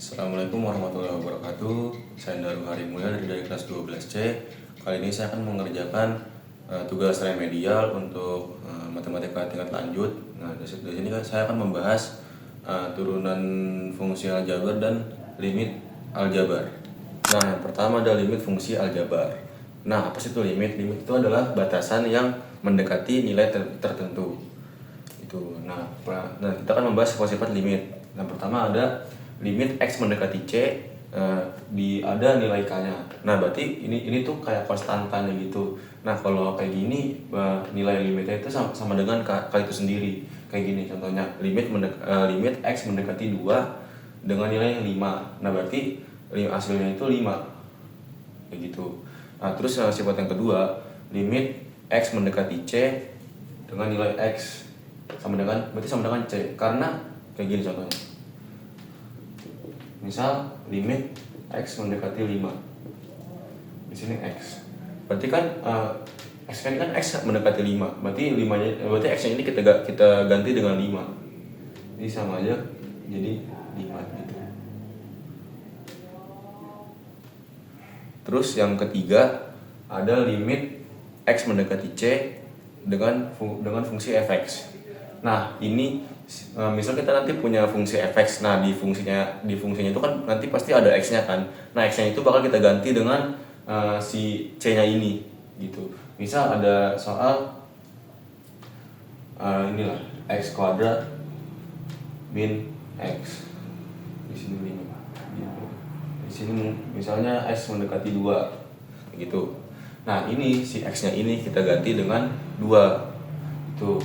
Assalamualaikum warahmatullahi wabarakatuh. Saya Daru Harimulya dari kelas 12C. Kali ini saya akan mengerjakan tugas remedial untuk matematika tingkat lanjut. Nah, dari sini saya akan membahas turunan fungsi aljabar dan limit aljabar. Nah, yang pertama ada limit fungsi aljabar. Nah, apa sih itu limit? Limit itu adalah batasan yang mendekati nilai tertentu. Nah, kita akan membahas sifat-sifat limit. Yang pertama ada limit x mendekati c, ada nilai k-nya. Nah, berarti ini tuh kayak konstantanya gitu. Nah, kalau kayak gini nilai limitnya itu sama dengan k itu sendiri. Kayak gini contohnya, limit x mendekati 2 dengan nilai 5. Nah, berarti hasilnya itu 5. Kayak gitu. Nah, terus sifat yang kedua, limit x mendekati c dengan nilai x berarti sama dengan c, karena kayak gini contohnya. Misal limit x mendekati 5. Di sini x. Berarti kan x kan x mendekati 5. Berarti x-nya ini kita ganti dengan 5. Jadi sama aja jadi 5 gitu. Terus yang ketiga ada limit x mendekati c dengan fungsi fx. Nah, ini misal kita nanti punya fungsi fx. Nah, di fungsinya itu kan nanti pasti ada x-nya kan. Nah, x-nya itu bakal kita ganti dengan si c-nya ini gitu. Misal ada soal inilah x kuadrat min x. Di sini 5 gitu. Di sini misalnya x mendekati 2 gitu. Nah, ini si x-nya ini kita ganti dengan 2 itu.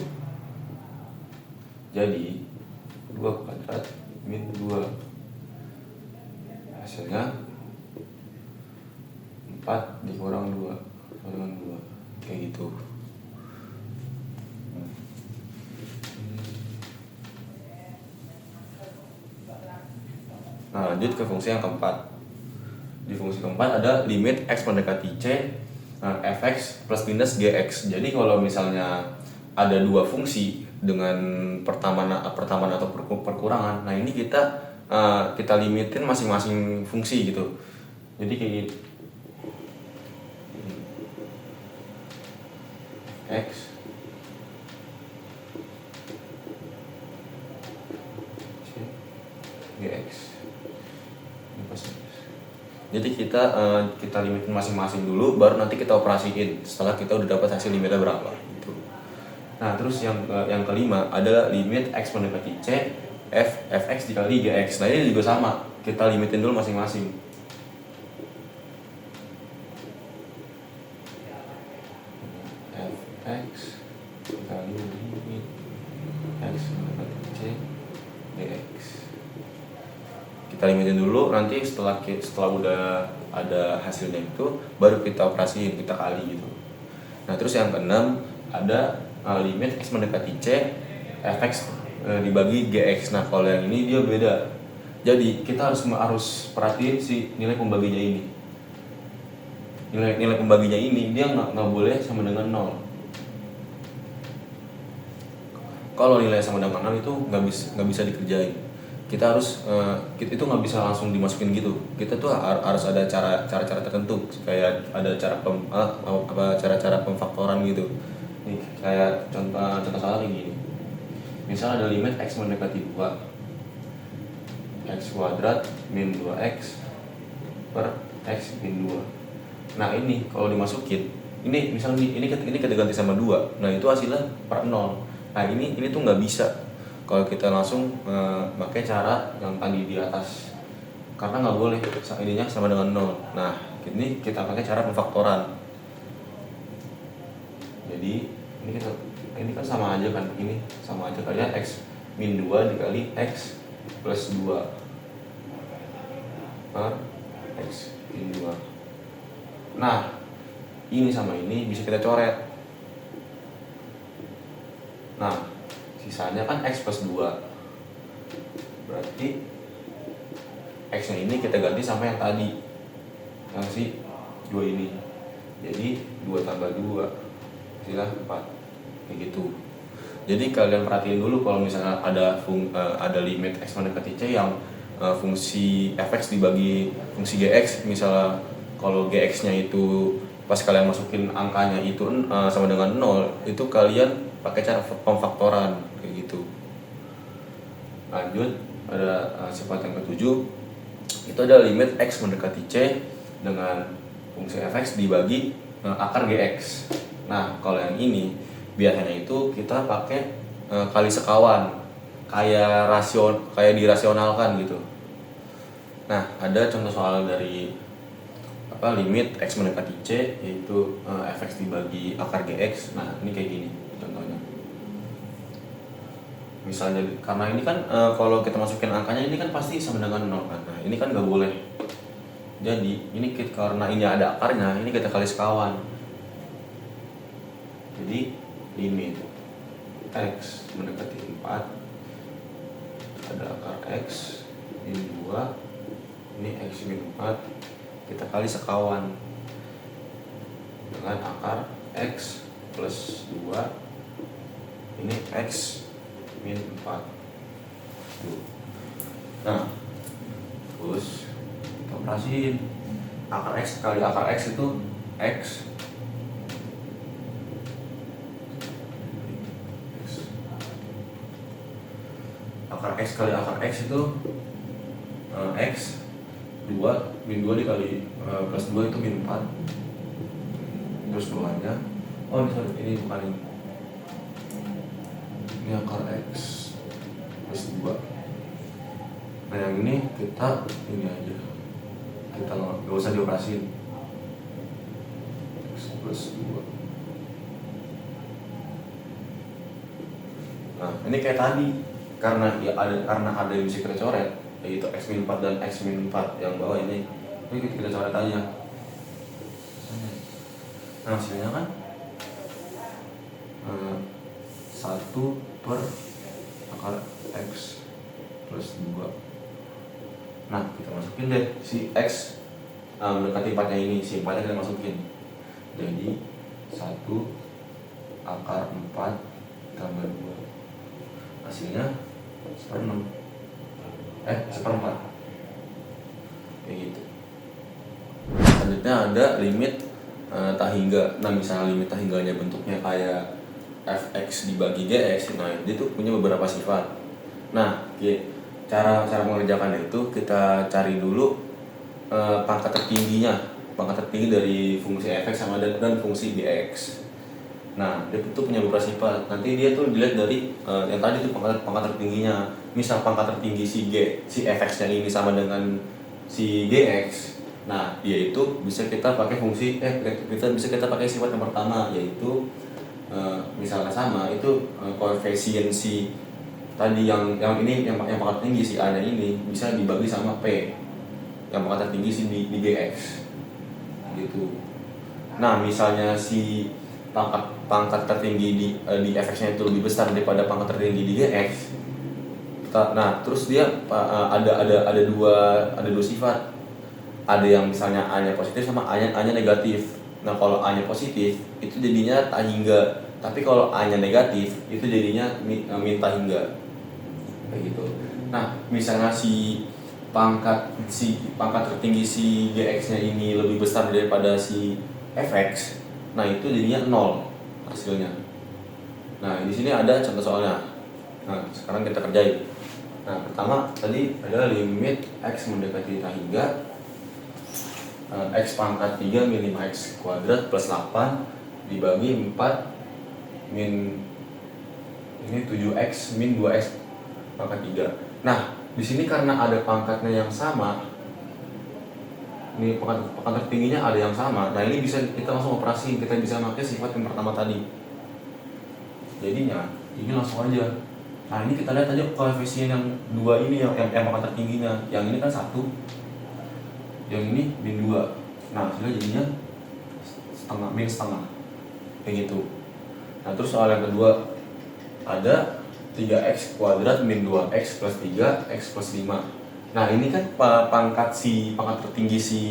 Jadi 2 kuadrat min 2, hasilnya 4 dikurang 2 sama dengan 2. Kayak gitu. Nah, lanjut ke fungsi yang keempat. Di fungsi keempat ada limit x mendekati c fx plus minus gx. Jadi kalau misalnya ada dua fungsi dengan pertamanan atau perkurangan, nah ini kita limitin masing-masing fungsi gitu. Jadi kayak gitu. X gx. Jadi kita limitin masing-masing dulu, baru nanti kita operasiin setelah kita udah dapat hasil limitnya berapa gitu. Nah, terus yang kelima adalah limit x mendekati c fx dikali gx. Nah, ini juga sama, kita limitin dulu masing-masing. Fx dikali limit x mendekati c gx. Kita limitin dulu, nanti setelah udah ada hasilnya itu baru kita operasiin, kita kali gitu. Nah, terus yang keenam ada limit x mendekati c fx dibagi gx. Nah, kalau yang ini dia beda. Jadi kita harus perhatiin si nilai pembaginya ini. Nilai pembaginya ini dia nggak boleh sama dengan 0. Kalau nilai sama dengan 0 itu nggak bisa dikerjain. Kita itu nggak bisa langsung dimasukin gitu. Kita tuh harus ada cara-cara tertentu, kayak ada cara-cara pemfaktoran gitu. Nih, kayak contoh soal kayak gini. Misal ada limit x mendekati 2, x kuadrat min 2x per x min 2. Nah, ini kalau dimasukin, ini misalnya ini kita ganti sama 2. Nah, itu hasilnya per 0. Nah, ini tuh nggak bisa kalau kita langsung pakai cara yang tadi di atas, karena nggak boleh ininya sama dengan 0. Nah, ini kita pakai cara pemfaktoran. Jadi ini kan sama aja kan, ini sama aja kalian x min 2 dikali x plus 2 per x min 2. Nah, ini sama ini bisa kita coret. Nah, sisanya kan x plus 2. Berarti x-nya ini kita ganti sama yang tadi, yang si 2 ini. Jadi 2 tambah 2 hasilnya 4. Kayak gitu. Jadi kalian perhatiin dulu kalau misalnya ada limit x mendekati c yang fungsi fx dibagi fungsi gx. Misalnya kalau gx nya itu pas kalian masukin angkanya itu sama dengan 0, itu kalian pakai cara pemfaktoran kayak gitu. Lanjut, ada sifat yang ketujuh, itu ada limit x mendekati c dengan fungsi fx dibagi akar gx. Nah kalau yang ini biasanya itu kita pakai kali sekawan, kayak dirasionalkan gitu. Nah ada contoh soal dari limit x mendekati c, yaitu fx dibagi akar gx. Nah ini kayak gini contohnya. Misalnya karena ini kan kalau kita masukin angkanya ini kan pasti sama dengan 0 kan. Nah ini kan nggak boleh. Jadi ini karena ini ada akarnya, ini kita kali sekawan. Jadi limit x mendekati 4 ada akar x min 2, ini x min 4, kita kali sekawan dengan akar x plus 2, ini x min 4. Nah terus kita operasiin akar x kali akar x itu x akar x kali akar x itu x 2 min 2 dikali plus 2 itu min 4, terus 2 nya ini bukan ini akar x plus 2. Nah yang ini kita ini aja, kita nggak usah dioperasin, x plus 2. Nah ini kayak tadi, karena ada yang bisa kita coret, yaitu x min 4 dan x min 4 yang bawah ini kita coret aja. Nah hasilnya kan 1 per akar x plus 2. Nah kita masukin deh si x mendekati 4 nya ini, si 4 nya kita masukin. Jadi 1 akar 4 tambah 2, hasilnya 1/6 1/4 kayak gitu. Selanjutnya ada limit tak hingga. Nah misalnya limit tak hingganya bentuknya kayak fx dibagi gx, nah dia tuh punya beberapa sifat. Nah cara mengerjakannya itu kita cari dulu pangkat tertinggi dari fungsi fx sama dan fungsi gx. Nah dia tuh punya beberapa sifat, nanti dia tuh dilihat dari yang tadi tuh pangkat tertingginya. Misal pangkat tertinggi si fx nya ini sama dengan si gx, nah dia itu bisa kita pakai kita pakai sifat yang pertama, yaitu misalnya sama itu koefisien si tadi yang pangkat tinggi si a nya ini bisa dibagi sama p yang pangkat tertinggi si di gx gitu. Nah misalnya si pangkat tertinggi di fx nya itu lebih besar daripada pangkat tertinggi di gx, nah terus dia ada dua sifat, ada yang misalnya a nya positif sama a nya negatif. Nah kalau a nya positif itu jadinya tak hingga, tapi kalau a nya negatif itu jadinya min tak hingga kayak gitu. Nah misalnya si pangkat tertinggi si gx nya ini lebih besar daripada si fx, nah itu jadinya 0 hasilnya. Nah di sini ada contoh soalnya. Nah sekarang kita kerjain. Nah pertama tadi ada limit x mendekati tak hingga x pangkat 3 min 5x kuadrat plus 8 dibagi 4 min ini 7x min 2x pangkat 3. Nah di sini karena ada pangkatnya yang sama, ini pangkat tertingginya ada yang sama, nah ini bisa kita langsung operasi, kita bisa pakai sifat yang pertama tadi. Jadinya ini langsung aja. Nah ini kita lihat aja koefisien yang 2 ini yang pangkat tertingginya, yang ini kan 1, yang ini min 2. Nah hasilnya jadinya min setengah kayak gitu. Nah terus soal yang kedua ada 3x kuadrat min 2x plus 3x plus 5. Nah ini kan pangkat tertinggi si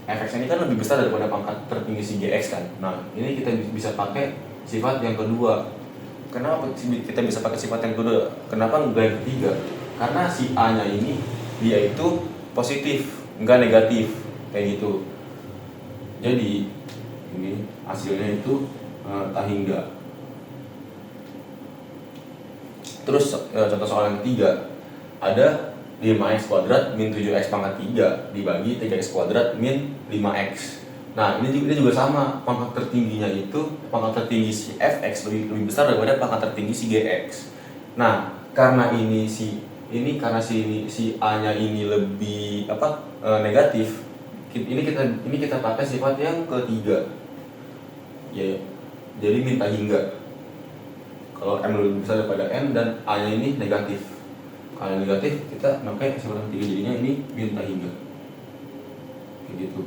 fx ini kan lebih besar daripada pangkat tertinggi si gx kan. Nah ini kita bisa pakai sifat yang kedua. Kenapa kita bisa pakai sifat yang kedua? Kenapa enggak yang ketiga? Karena si a nya ini dia itu positif, enggak negatif, kayak gitu. Jadi ini hasilnya itu tahingga. Terus contoh soal yang ketiga, ada 5x kuadrat min 7x pangkat 3 dibagi 3x kuadrat min 5x. Nah ini juga sama, pangkat tertingginya itu, pangkat tertinggi si fx lebih besar daripada pangkat tertinggi si gx. Nah karena karena si a nya ini lebih negatif, ini kita pakai sifat yang ketiga, ya, jadi min tahingga. Kalau m lebih besar daripada n dan a nya ini negatif. Kalau negatif kita pakai sifat ketiga, jadinya ini min tahingga, kayak gitu.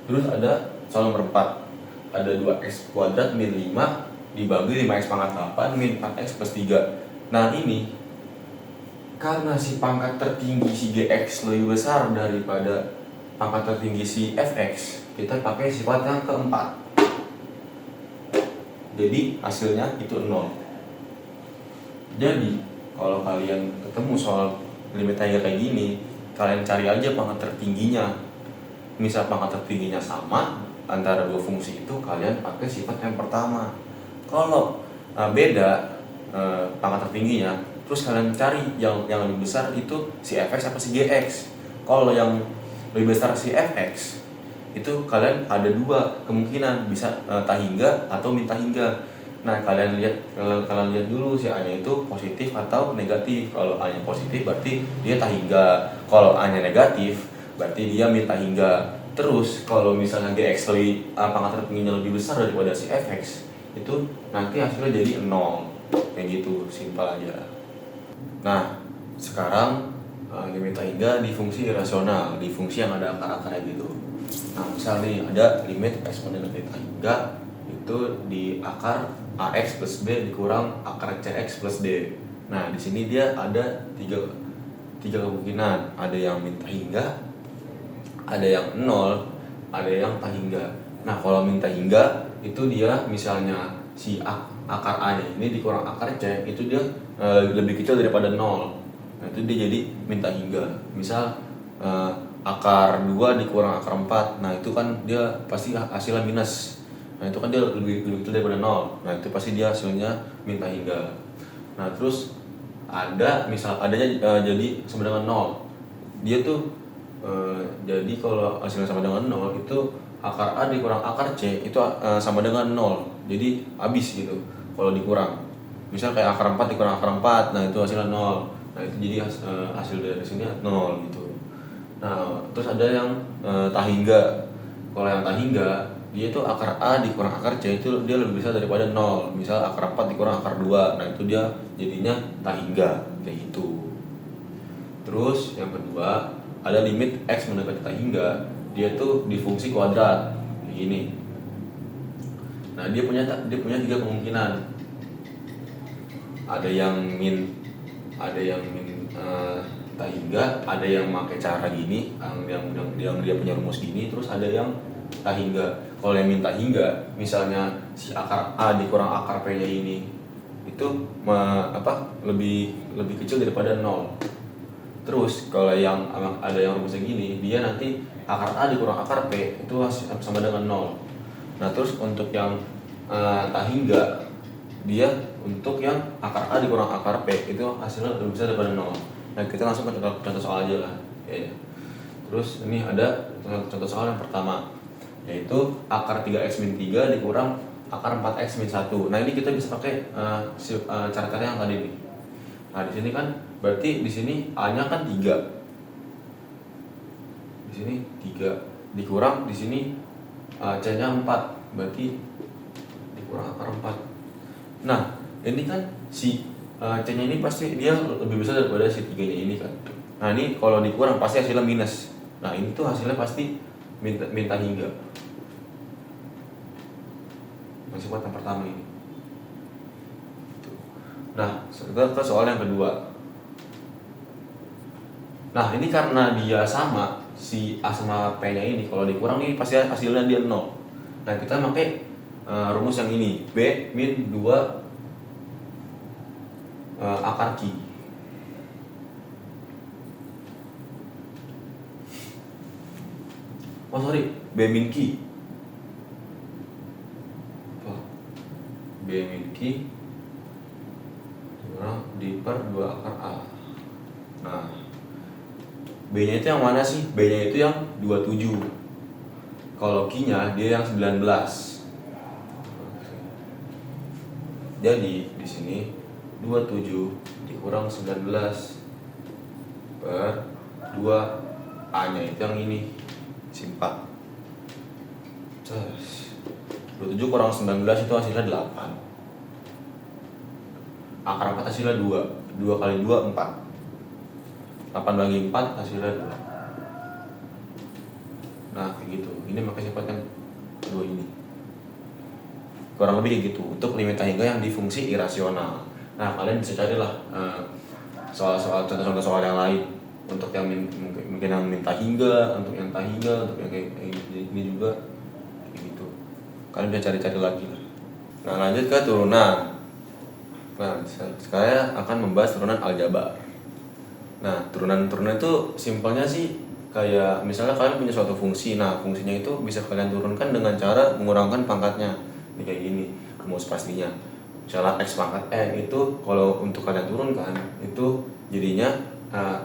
Terus ada soal nomor 4, ada 2x kuadrat min 5 dibagi 5x pangkat 8 min 4x plus 3. Nah ini karena si pangkat tertinggi si gx lebih besar daripada pangkat tertinggi si fx, kita pakai sifat yang keempat, jadi hasilnya itu 0. Jadi kalau kalian ketemu soal limit tahingga kayak gini, kalian cari aja pangkat tertingginya. Misal pangkat tertingginya sama antara dua fungsi itu, kalian pakai sifat yang pertama. Kalau beda pangkat tertingginya, terus kalian cari yang lebih besar itu si fx apa si gx. Kalau yang lebih besar si fx itu kalian ada dua kemungkinan, bisa tahingga atau min tahingga. Nah kalian lihat dulu si a nya itu positif atau negatif. Kalau a nya positif berarti dia tahingga, kalau a nya negatif berarti dia min tahingga. Terus kalau misalnya gx pangkat tertingginya lebih besar daripada si fx, itu nanti hasilnya jadi 0, kayak gitu, simpel aja. Nah sekarang limit tahingga di fungsi irasional, di fungsi yang ada akar-akarnya gitu. Nah misal nih ada limit eksponen dari tahingga itu di akar ax plus b dikurang akar cx plus d. Nah di sini dia ada tiga kemungkinan, ada yang min tahingga, ada yang 0, ada yang tahingga. Nah kalau min tahingga itu dia misalnya si akar a nya ini dikurang akar c, itu dia lebih kecil daripada 0. Nah itu dia jadi min tahingga. Misal akar 2 dikurang akar 4, nah itu kan dia pasti hasilnya minus. Nah itu kan dia lebih kecil daripada 0. Nah itu pasti dia hasilnya min tahingga. Nah terus ada adanya jadi sama dengan 0. Dia tuh jadi kalau hasilnya sama dengan 0 itu akar A dikurang akar C itu sama dengan 0. Jadi habis gitu kalau dikurang. Misal kayak akar 4 dikurang akar 4, nah itu hasilnya 0. Nah itu jadi hasil dari sini 0 gitu. Nah terus ada yang tahingga. Kalau yang tahingga dia itu akar A dikurang akar C itu dia lebih besar daripada 0. Misal akar 4 dikurang akar 2, nah itu dia jadinya tahingga, kayak gitu. Terus yang kedua ada limit x mendekati tahingga, dia tuh di fungsi kuadrat begini. Nah dia punya 3 kemungkinan. Ada yang min tahingga, ada yang pakai cara gini, yang dia punya rumus gini, terus ada yang tahingga. Kalau yang min tahingga, misalnya si akar a dikurang akar p nya ini itu lebih kecil daripada 0. Terus kalau yang ada yang rumusnya gini, dia nanti akar A dikurang akar P itu sama dengan 0. Nah terus untuk yang tahingga, dia untuk yang akar A dikurang akar P itu hasilnya lebih besar daripada 0. Nah kita langsung ke contoh soal aja lah ya. Terus ini ada contoh soal yang pertama, yaitu akar 3x min 3 dikurang akar 4x min 1. Nah ini kita bisa pakai cara-cara yang tadi nih. Nah di sini kan berarti di sini a-nya kan 3. Di sini 3 dikurang di sini c-nya 4, berarti dikurang akar 4. Nah, ini kan si c-nya ini pasti dia lebih besar daripada si 3-nya ini kan. Nah, ini kalau dikurang pasti hasilnya minus. Nah, ini tuh hasilnya pasti min tahingga. Masih buat yang pertama ini. Nah, kita ke soal yang kedua. Nah, ini karena dia sama, si A sama P-nya ini, kalau dikurang nih pasti hasilnya dia 0. Nah, kita pakai rumus yang ini, B min 2 akar Q. Oh sorry, B min Q. B min Q di per 2 akar A. Nah, B-nya itu yang mana sih? B-nya itu yang 27. Kalau Q-nya dia yang 19. Jadi di sini 27 dikurang 19 per 2 A-nya itu yang ini. Simpan. Terus 27 kurang 19 itu hasilnya 8. Akar 4 hasilnya 2. 2 kali 2 4. 8 bagi 4 hasilnya 2. Nah kayak gitu. Ini makanya sifatkan 2 ini. Kurang lebih kayak gitu untuk limit Tahingga yang di fungsi irasional. Nah kalian bisa carilah soal-soal contoh-contoh soal yang lain untuk yang mungkin yang minta hingga, untuk yang Tahingga, untuk yang kayak ini juga kayak gitu. Kalian bisa cari-cari lagi lah. Nah lanjut ke turunan. Nah saya akan membahas turunan aljabar. Nah turunan-turunan itu simpelnya sih kayak misalnya kalian punya suatu fungsi. Nah fungsinya itu bisa kalian turunkan dengan cara mengurangkan pangkatnya. Ini kayak gini rumus pastinya. Misalnya x pangkat n itu kalau untuk kalian turunkan itu jadinya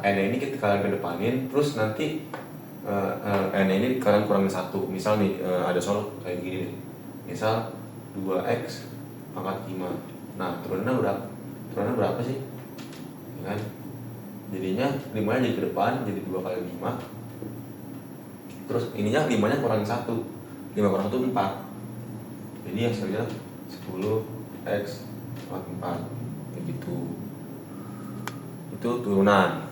n ini kalian kedepanin, terus nanti n ini kalian kurangin 1. Misal nih ada soal kayak gini nih. Misal 2x pangkat 5. Nah turunannya berapa sih? Ya kan? Jadinya 5-nya jadi ke depan, jadi 2 kali 5. Terus ininya 5-nya kurangin 1. 5 kurang 1 4. Jadi hasilnya 10x pangkat 4. Kayak gitu. Itu turunan.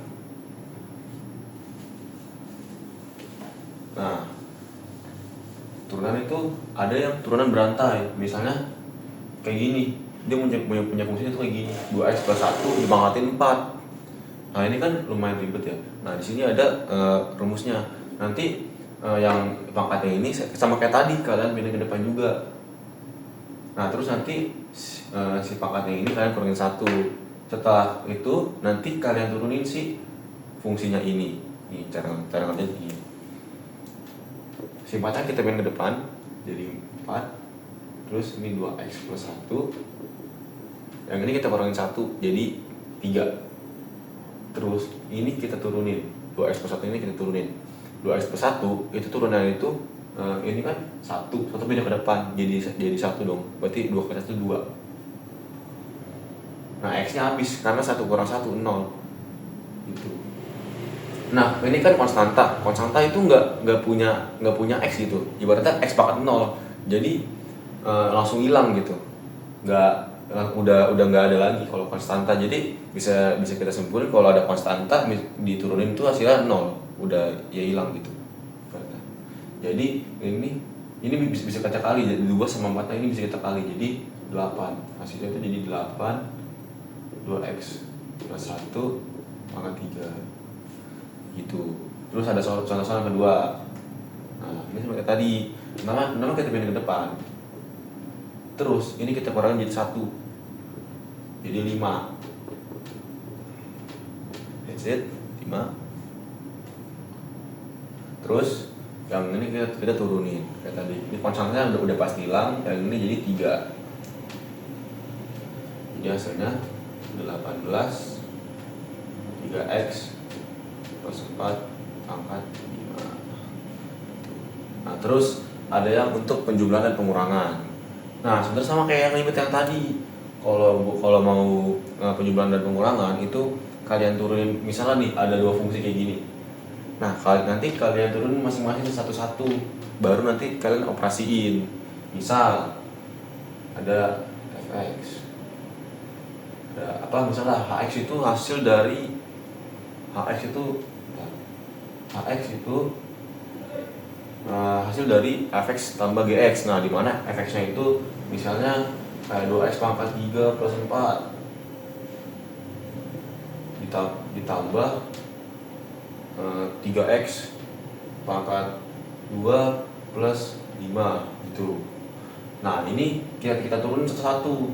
Nah turunan itu ada yang turunan berantai. Misalnya kayak gini, dia punya fungsi itu kayak gini, 2x plus 1 dipangkatin 4. Nah ini kan lumayan ribet ya. Nah di sini ada rumusnya. Nanti yang pangkatnya ini sama kayak tadi, kalian pindah ke depan juga. Nah terus nanti si pangkatnya ini kalian kurangin 1. Setelah itu nanti kalian turunin si fungsinya ini. Nih cara ngerjain gini. Si 4-nya kita pindah ke depan jadi 4. Terus ini 2x plus 1. Yang ini kita kurangin 1 jadi 3. Terus ini kita turunin 2x plus 1 ini kita turunin 2x plus 1 itu turunan itu ini kan 1 pindah ke depan jadi 1 dong, berarti 2 kali 1 2. Nah x nya habis karena 1 kurang 1 0 gitu. Nah ini kan konstanta itu nggak punya x gitu, ibaratnya x pangkat 0 jadi langsung hilang gitu, udah nggak ada lagi kalau konstanta. Jadi bisa kita simpulin kalau ada konstanta diturunin itu hasilnya 0, udah ya hilang gitu. Jadi ini bisa kita kali, jadi 2 sama 4 ini bisa kita kali jadi 8. Hasilnya itu jadi 8 2x plus 1 pangkat 3 gitu. Terus ada soal kedua. Nah ini seperti tadi, nama kita pindah ke depan. Terus ini kita kurangin jadi 1 jadi 5. That's it, 5. Terus yang ini kita turunin kayak tadi. Ini konstantnya udah pasti hilang, yang ini jadi 3. Jadi hasilnya 18 3x plus 4 pangkat 5. Nah terus ada yang untuk penjumlahan dan pengurangan. Nah sebenarnya sama kayak yang limit yang tadi. Kalau mau penjumlahan dan pengurangan itu kalian turunin, misalnya nih ada 2 fungsi kayak gini. Nah nanti kalian turunin masing-masing satu-satu, baru nanti kalian operasiin. Misal ada fx, ada apa, misalnya hx itu hasil dari hx itu hasil dari fx tambah gx. Nah dimana fx-nya itu misalnya kayak 2x pangkat 3 plus 4 ditambah 3x pangkat 2 plus 5 gitu. Nah ini kita turunin satu-satu.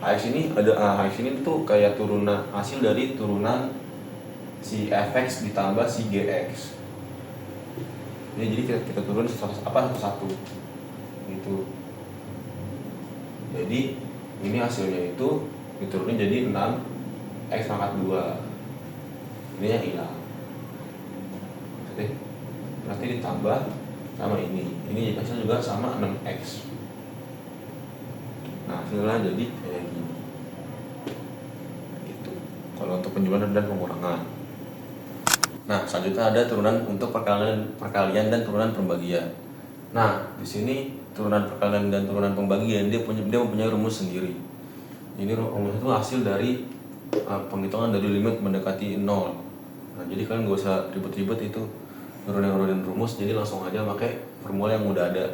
hx ini tuh kayak turunan, hasil dari turunan si fx ditambah si gx. Ini jadi kita turun satu-satu gitu. Jadi ini hasilnya itu diturunin jadi 6x pangkat 2. Ini yang hilang. Oke. Nanti ditambah sama ini hasilnya juga sama 6x. Nah hasilnya jadi kayak gini gitu. Kalau untuk penjualan dan pengurangan. Nah selanjutnya ada turunan untuk perkalian dan turunan pembagian. Nah di sini turunan perkalian dan turunan pembagian dia mempunyai rumus sendiri. Ini rumus itu hasil dari penghitungan dari limit mendekati 0. Nah jadi kalian nggak usah ribet-ribet itu nurunin rumus, jadi langsung aja pakai formula yang udah ada.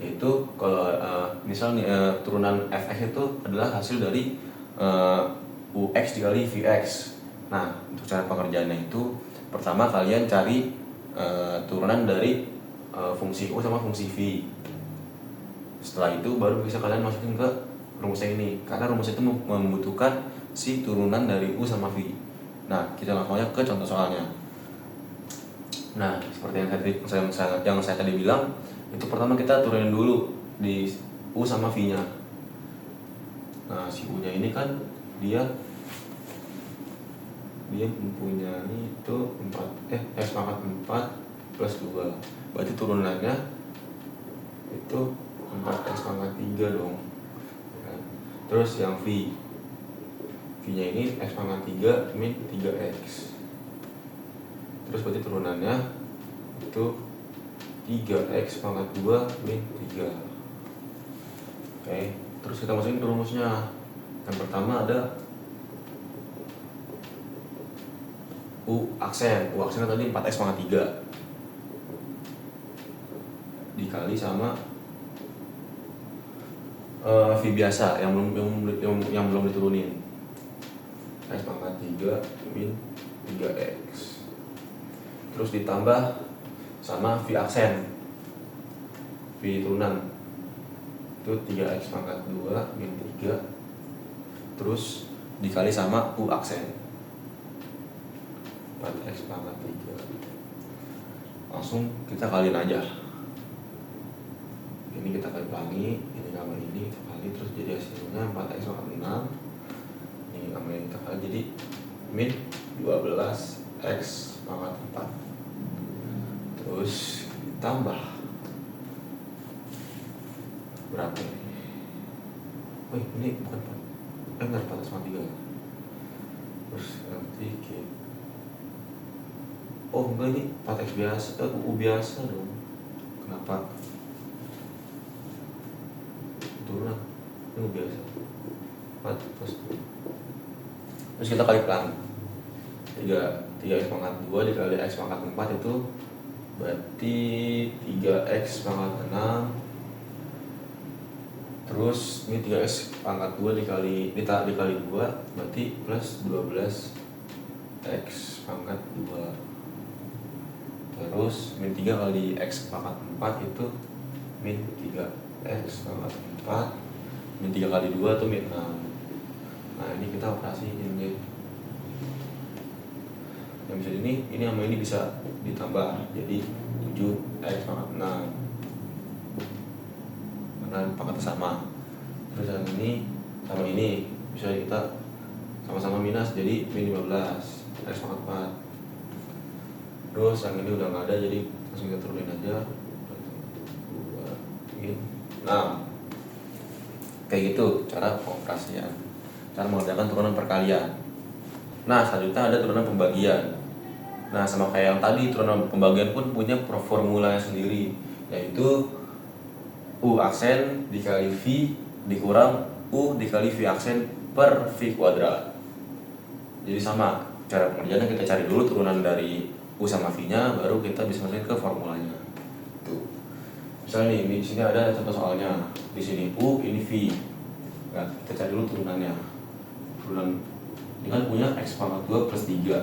Yaitu kalau misalnya turunan fx itu adalah hasil dari ux dikali vx. Nah untuk cara pengerjaannya itu pertama kalian cari turunan dari fungsi u sama fungsi v. Setelah itu baru bisa kalian masukin ke rumusnya ini, karena rumus itu membutuhkan si turunan dari u sama v. Nah kita langsung aja ke contoh soalnya. Nah seperti yang saya tadi bilang, itu pertama kita turunin dulu di u sama v nya. Nah si u nya ini kan dia mempunyai itu x pangkat 4 plus 2, berarti turunannya itu 4x pangkat 3 dong. Terus yang v nya ini x pangkat 3 min 3x, terus berarti turunannya itu 3x pangkat 2 min 3. Oke, terus kita masukin ke rumusnya. Yang pertama ada u aksen tadi 4x pangkat 3 dikali sama v biasa yang belum diturunin, x pangkat 3 min 3x, terus ditambah sama v aksen, v turunan itu 3x pangkat 2 min 3, terus dikali sama u aksen 4x pangkat 3. Langsung kita kaliin aja. Ini kita kali pelangi, ini sama ini kita kali, terus jadi hasilnya 4x pangkat 6. Ini sama ini kita kali jadi min 12x pangkat 4. Terus ditambah berapa ini? Ini bukan 4x pangkat 3. Terus nanti enggak, ini 4x biasa, u biasa dong. Kenapa? Turunan, ini u biasa 4 plus 2. Terus kita kali pelan 3x pangkat 2 dikali x pangkat 4 itu berarti 3x pangkat 6. Terus ini 3x pangkat 2 dikali 2 berarti plus 12x pangkat 2. Terus min 3 kali x pangkat 4 itu min 3x pangkat 4, min 3 kali 2 itu min 6. Nah ini kita operasiin deh. Yang bisa ini sama ini bisa ditambah jadi 7x pangkat 6 karena pangkatnya sama. Terus yang ini sama ini bisa kita sama-sama minus jadi min 15 x pangkat 4. Terus yang ini udah nggak ada, jadi langsung kita turunin aja 2 min 6. Kayak gitu cara pengoperasian, cara mengerjakan turunan perkalian. Nah selanjutnya ada turunan pembagian. Nah sama kayak yang tadi, turunan pembagian pun punya formulanya sendiri, yaitu u aksen dikali v dikurang u dikali v aksen per v kuadrat. Jadi sama cara pengerjaannya, kita cari dulu turunan dari u sama v nya, baru kita bisa masukin ke formulanya. Tuh. Misalnya nih, di sini ada contoh soalnya. Di sini u, ini v. Nah, kita cari dulu turunannya. Turunan ini kan punya x pangkat 2 plus 3.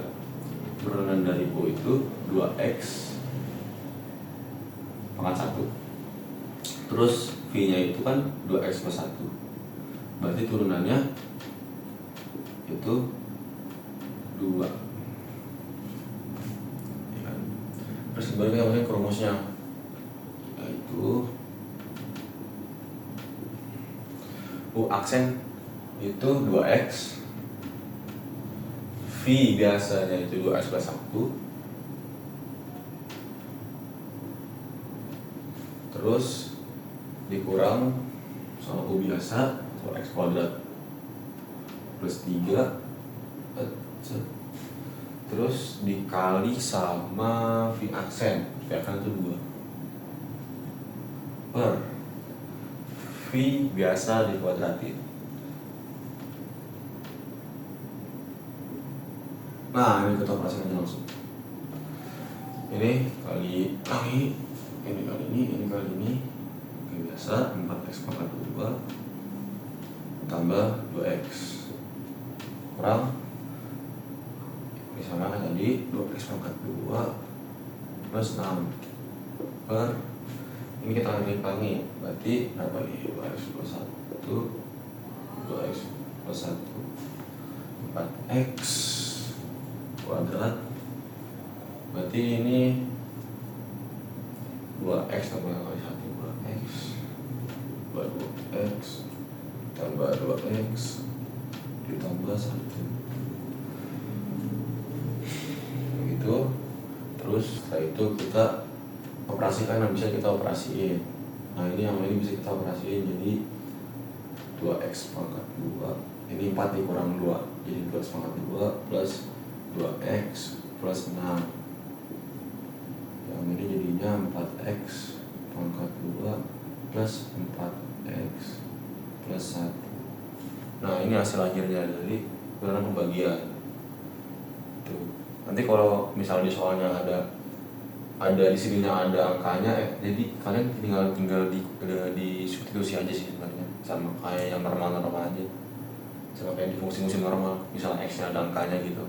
Turunan dari u itu 2x pangkat 1. Terus v nya itu kan 2x plus 1. Berarti turunannya itu 2. Terus baru kita masukin ke rumusnya, yaitu U aksen itu 2x, V biasanya itu 2x plus 1, terus dikurang sama U biasa atau x kuadrat plus 3, terus dikali sama V aksen itu 2 per V biasa dikuadratin. Nah, ini kita operasikan aja langsung. Ini kali ini, ini kali ini, ini kali ini. Oke, biasa 4x pangkat 2 tambah 2x kurang, ini sama kan tadi 2x pangkat 2 plus 6 per, ini kita kali, berarti berapa nih? 2x plus 1, 2x plus 1, 4x kuadrat, berarti ini 2x tambah kali 1, 2x 2x tambah 2x ditambah 1 begitu. Terus setelah itu kita operasikan yang bisa kita operasiin. Nah, ini yang ini bisa kita operasiin, jadi 2x pangkat 2, ini 4 dikurang 2, jadi 2x pangkat 2 plus 2x plus 6, yang ini jadinya 4x pangkat 2 plus 4x plus 1. Nah, ini hasil akhirnya dari urutan pembagian. Tuh. Nanti kalau misalnya di soalnya ada di sininya ada angkanya, jadi kalian tinggal di substitusi aja sih sebenarnya, sama kayak yang normal aja, sama kayak di fungsi normal, misalnya x-nya ada angkanya gitu.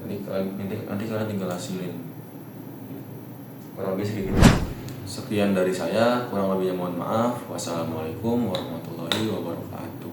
Nanti kalian tinggal hasilin. Kurang lebih segitu. Sekian dari saya, kurang lebihnya mohon maaf. Wassalamualaikum warahmatullahi wabarakatuh.